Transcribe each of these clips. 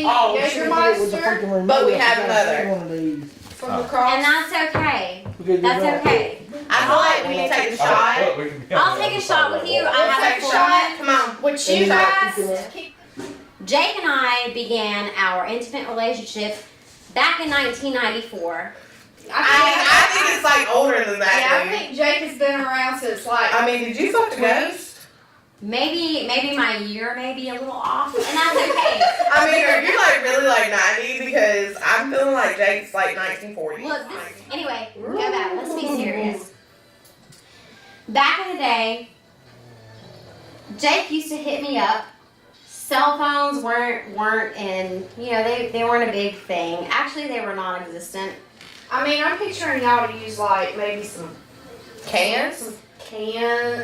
ugly Jägermeister, but we have another. One of these. from the cross. And that's okay. That's okay. I feel like we need to take a shot. I'll take a shot with you. I We'll have take a a shot. shot. Come on. Which you guys, Jake and I began our intimate relationship back in 1994. I think it's like older than that. yeah, I dude. think Jake has been around since like. I mean, did you fuck the ghost? Maybe my year may be a little off, and that's okay. I mean, are you like really like 90? Because I'm feeling like Jake's like 1940. Look, anyway, go back. Let's be serious. Back in the day, Jake used to hit me up. Cell phones weren't in, they weren't a big thing. Actually, they were non-existent. I mean, I'm picturing y'all to use like maybe some Cans? can. Hey,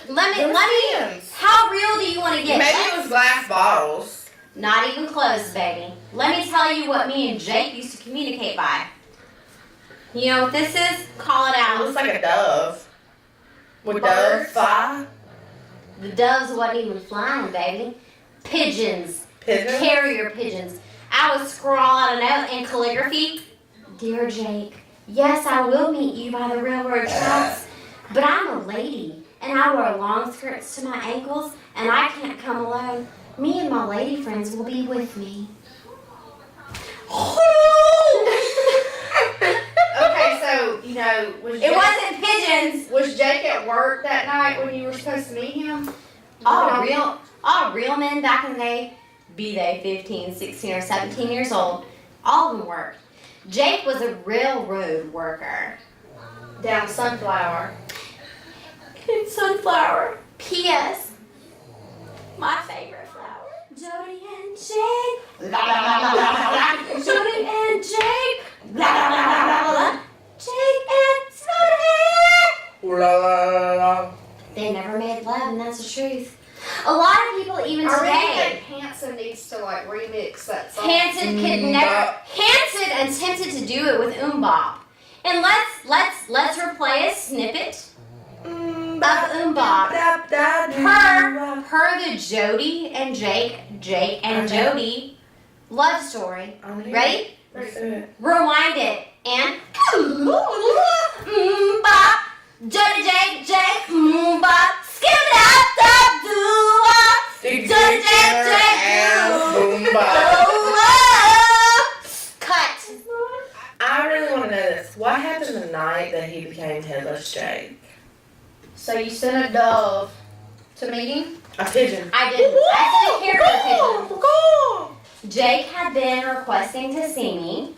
Let let me. How real do you want to get? Maybe it was glass bottles. Not even close, baby. Let me tell you what me and Jake used to communicate by. You know what this is? Call it It out. looks like a dove. Would Birds? doves fly? The doves wasn't even flying, baby. Pigeons. Pigeons? Carrier pigeons. I would scrawl out a note in calligraphy. Dear Jake, yes, I will meet you by the railroad tracks, but I'm a lady, and I wear long skirts to my ankles, and I can't come alone. Me and my lady friends will be with me. Okay, so was It wasn't pigeons. Was Jake at work that night when you were supposed to meet him? All real men back in the day, be they 15, 16, or 17 years old, all of them worked. Jake was a railroad worker. Down Sunflower. In Sunflower. P.S. My favorite flower. Jody and Jake. La la la la la la. Jody and Jake. La la la la la la. Jake and Jody. La la la la. They never made love, and that's the truth. A lot of people, even I really today, think Hanson needs to like remix that song. Hanson attempted to do it with Bop. And let's replay a snippet of Bop. Per the Jody and Jake and Jody love story. Ready? Rewind it and Bop. Jody Jake Bop. Skip it up, Jody Jake Cut. I really want to know this. What happened the night that he became Headless Jake? So you sent a dove to meet him? A pigeon. I didn't. I sent a carrier pigeon. Jake had been requesting to see me.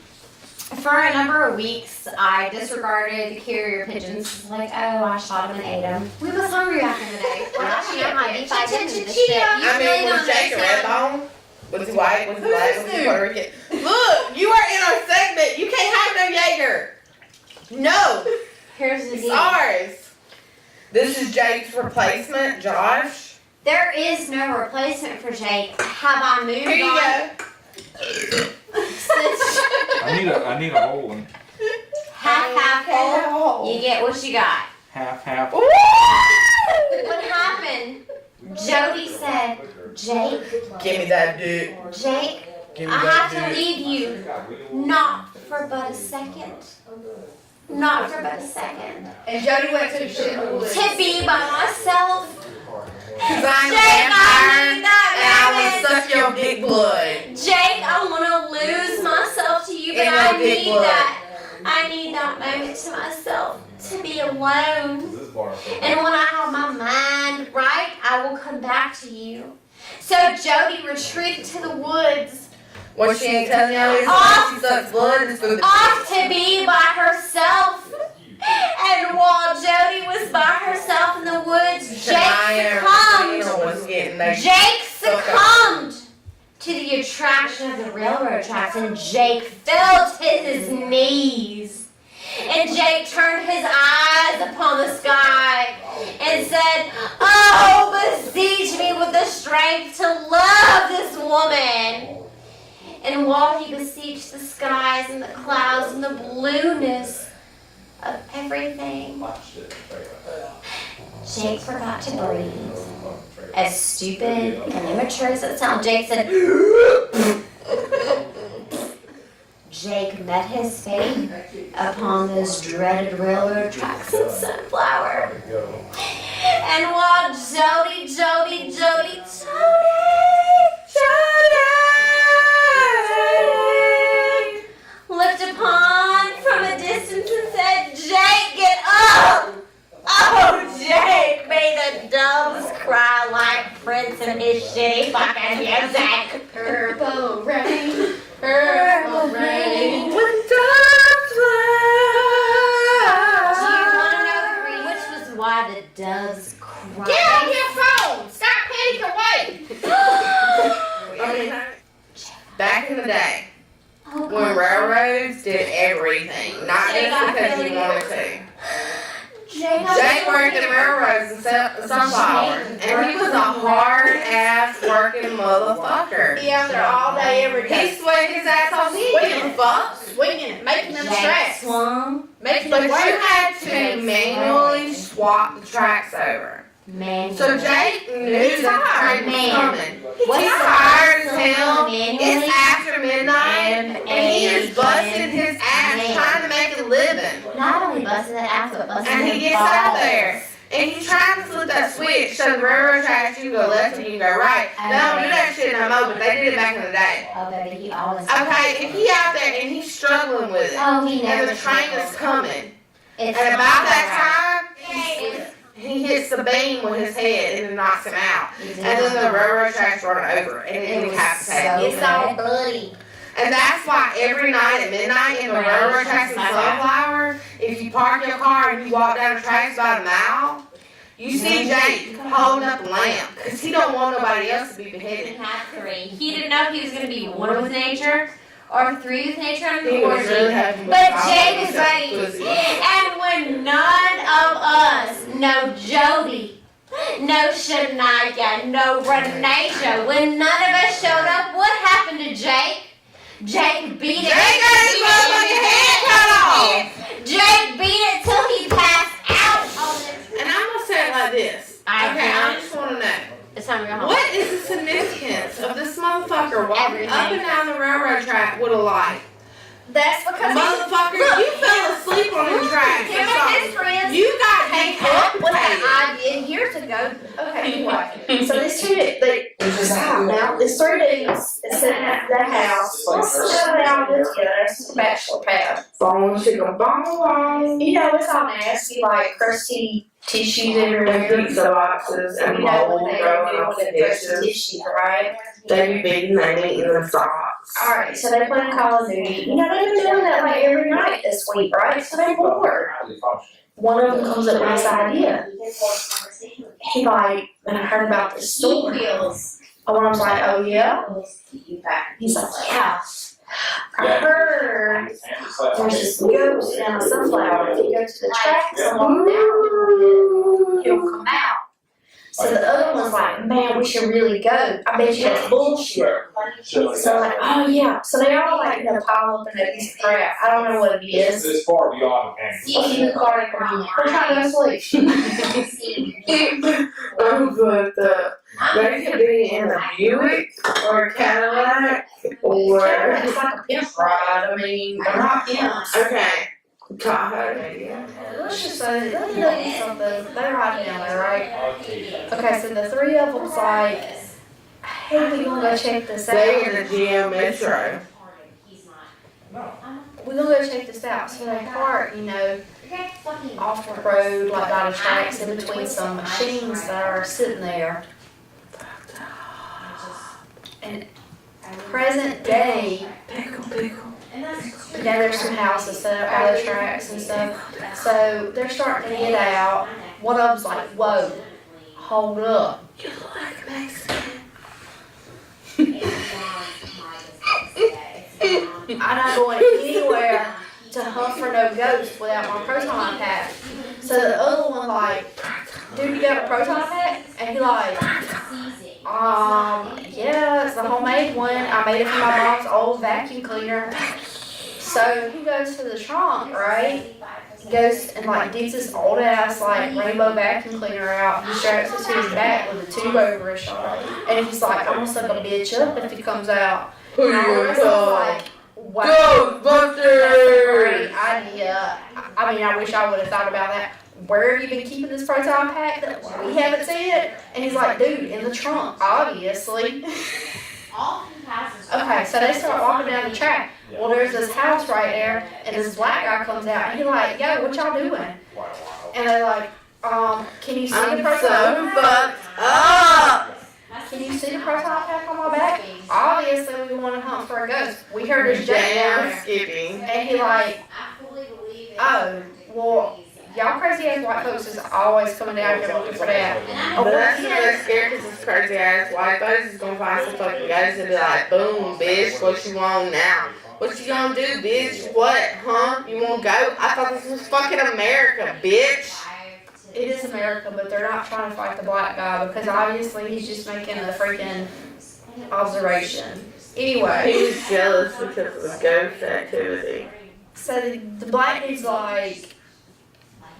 For a number of weeks, I disregarded the carrier pigeons. Like, oh, I shot him and ate him. We was hungry back in the day. We're not shit my beef. I didn't do this shit. You I mean, really was don't Jake a red understand. bone? Was he white? Was he black? Was he Puerto Rican? Look, you are in our segment. You can't have no Jaeger. No. Here's the It's deal. ours. This is Jake's replacement, Josh. There is no replacement for Jake. Have I moved Here you on? go. I need a whole one. Half full. You get what you got. Half. What happened? Jody said, Jake, Give me that dude. Jake, Give me I that have to dude. leave you. Not for but a second. Not for but a second. And Jody went to the shit in the woods. To be by myself. Cause I'm a Jake, I vampire need that and I will moment. suck your big blood. Jake, I want to lose myself to you, but In I your big need blood. that. I need that moment to myself to be alone. And when I have my mind right, I will come back to you. So Jody retreated to the woods, What she ain't telling y'all is Off. she sucks blood and through the off to be by herself. And while Jody was by herself in the woods, Jake succumbed to the attraction of the railroad tracks, and Jake fell to his knees. And Jake turned his eyes upon the sky and said, "Oh, beseech me with the strength to love this woman." And while he beseeched the skies and the clouds and the blueness of everything, Jake forgot to breathe. As stupid and immature as it sounds, Jake said, Jake met his fate upon those dreaded railroad tracks in Sunflower. And while Jody looked upon from a distance and said, Jake, get up! Oh, Jake made the doves cry like Prince and his shitty fucking music. Purple rain, purple rain. When doves Do you fly. want to know which was why the doves cried? Get on your phone! Stop panicking away! Back in the day, Oh, when God. railroads did everything, not Jake, just I because feel you you. wanted to. Jake, Jake worked in railroads in Sunflower, and he was a hard-ass working motherfucker. Be out there all day, every day. He sweat his ass off. He didn't give a fuck. Swinging it, making them Jake tracks. swung. Making But them you work. had to manually swap the tracks over. Man. So Jake knew that the train was coming. What's He's the tired as manually? hell. It's after midnight, and he is busting his ass Man. trying to make a living. Not only busted that ass, but busted And he his gets out balls. there, and he's trying to flip that switch so the railroad tracks you can go left and you can go right. They don't do that shit no more, but they did it back in the day. Oh, baby, he always. Okay, if he out there and he's struggling with it, Oh, he and never. the train is coming, It's and about that time. time, he hits the beam with his head and it knocks him out. And then the railroad tracks run over and it decapitates him. It's all bloody. And that's why every night at midnight in the railroad tracks in Sunflower, if you park your car and you walk down the tracks about a mile, you see Jake holding up a lamp because he don't want nobody else to be He beheaded. had 3. He didn't know if he was going to be 1 with nature or 3 with nature on He the was really 40. happy with But all Jake of was his ready. pussy. And when none of us, no Jody, no Shania, no Renasia, when none of us showed up, what happened to Jake? Jake beat it. Jake got his motherfucking head cut off. Jake beat it till he passed out on it. And I'm gonna say it like this. Okay, I just want to know. It's time to go home. What is the significance of this motherfucker walking up Everything. and down the railroad track with a light? That's because Motherfucker, you fell asleep on the tracks him or and his something. friends You got came up with an decapitated. idea years ago. Okay, anyway. So these two, now these 3 dudes is sitting at the house. Let's sit down together. It's a bachelor pad. Bone chicken, bone. You know, it's all nasty, like crusty tissues everywhere. Pizza boxes and You know mold when they growing do off with the the crusty dishes. tissues, right? They be beating their meat in the socks. Alright, so they play Call of Duty. You know, they've been doing that like every night this week, right? So they're bored. One of them comes up with this idea. He like, when I heard about this story, and one of them's like, oh yeah? He's like, yeah. I heard there's this ghost down a sunflower. If you go to the tracks and walk down, he'll come out. So the other one's like, man, we should really go. I bet you that's bullshit. So I'm like, oh yeah. So they all like, pile up in a piece of crap. I don't know what it is. This far beyond the See you in the car, we're trying to go to sleep. But they could be in a Buick or a Cadillac or It's like a pimp ride. I mean, they're not pimps. okay, Tahoe. Let's just say, let me tell you something. They're right down there, right? Okay, so the 3 of them's like, hey, we gonna go check this They in out. a GM Metro. We gonna go check this out. So they park, off the road, like by the tracks, in between some machines that are sitting there. And present day, there's some houses set up by the tracks and stuff. So they're starting to get out. One of them's like, whoa, hold up. You look like a Mexican. I'm not going anywhere to hunt for no ghosts without my proton pack. So the other one like, dude, you got a proton pack? And he like, yeah, it's the homemade one. I made it from my mom's old vacuum cleaner. So he goes to the trunk, right? goes and like digs this old ass like rainbow vacuum cleaner out. He straps it to his back with a tube over his shoulder, and he's like, "I'm gonna suck a bitch up if he comes out." Who And I you was call? like, "Wow, that's a Ghostbusters! great idea." I mean, I wish I would have thought about that. Where have you been keeping this proton pack that we haven't seen it? And he's like, "Dude, in the trunk, obviously." Okay, so they start walking down the track. Well, there's this house right there, and this black guy comes out, and he's like, "Yo, what y'all doing?" And they're like, "Can you see I'm the so proton? fucked up! Can you see the proton pack on my back?" Obviously, we want to hunt for a ghost. We heard his Jake down Damn there, skipping. and he like, "Oh, well, y'all crazy ass white folks is always coming down here looking for that." But that's what they're scared because it's crazy ass white folks is gonna find some fucking guys and be like, boom, bitch, what you want now? What you gonna do, bitch? What, huh? You wanna go? I thought this was fucking America, bitch. It is America, but they're not trying to fight the black guy because obviously he's just making a freaking observation. Anyway, He was jealous because of the ghost activity. so the black dude's like,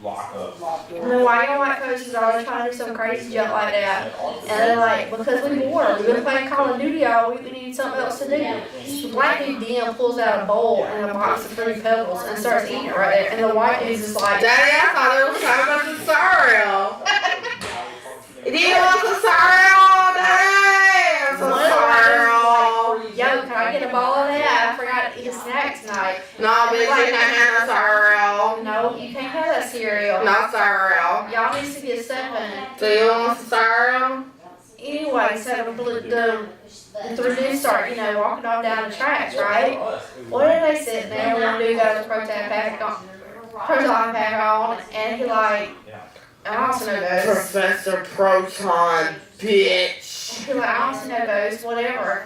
Lock up. "No, why y'all white folks is always trying to do some crazy junk like that?" And they're like, "Because we bored. We've been playing Call of Duty all week. We need something else to do." The black dude then pulls out a bowl and a box of fruity pebbles and starts eating it right there. And the white dude's just like, Daddy, I thought they were talking about the cereal. Do you want some cereal, Daddy? Some cereal. "Yo, can I get a ball of that? I forgot to eat a snack tonight." No, bitch, you can't have no cereal. "No, you can't have that cereal. No cereal. Y'all need to get stuff in it." Do you want some cereal? Anyway, so the three dudes start, walking off down the tracks, right? What are they sitting there? One dude got his proton pack on, and he like, "I also know ghosts." Professor Proton, bitch. He like, "I also know ghosts, whatever."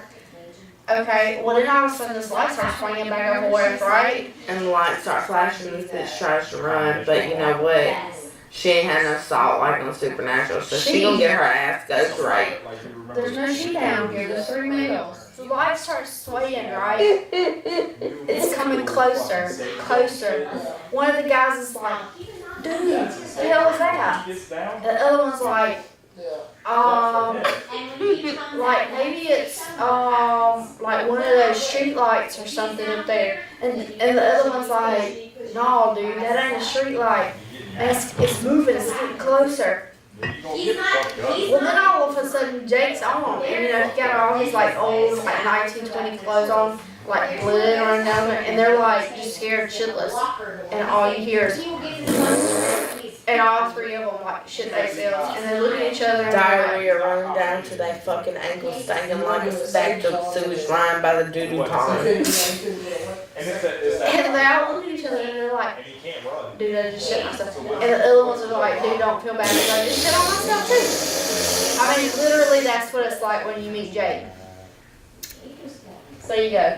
Okay, well then all of a sudden this light starts swinging back and forth, right? And the lights start flashing and this bitch tries to run, but you know what? She ain't had no salt like on Supernatural, so she gonna get her ass ghost right. There's no she down here, there's three males. The light starts swaying, right? It's coming closer, closer. One of the guys is like, "Dude, what the hell is that?" The other one's like, like maybe it's like one of those street lights or something up there. And the other one's like, "No, dude, that ain't a street light. And it's moving, it's getting closer." Well, then all of a sudden Jake's on, and he got all his like old like 1920 clothes on, like blood running down there, and they're like just scared shitless, and all you hear is, and all three of them like shit themselves, and they look at each other and they're Diarrhea running down to their fucking ankles, stinking like a stacked up sewage line by the doo-doo pond. and they all look at each other and they're like, "Dude, I just shit myself." And the other ones are like, "Dude, don't feel bad, 'cause I just shit on myself too." I mean, literally, that's what it's like when you meet Jake. There you go.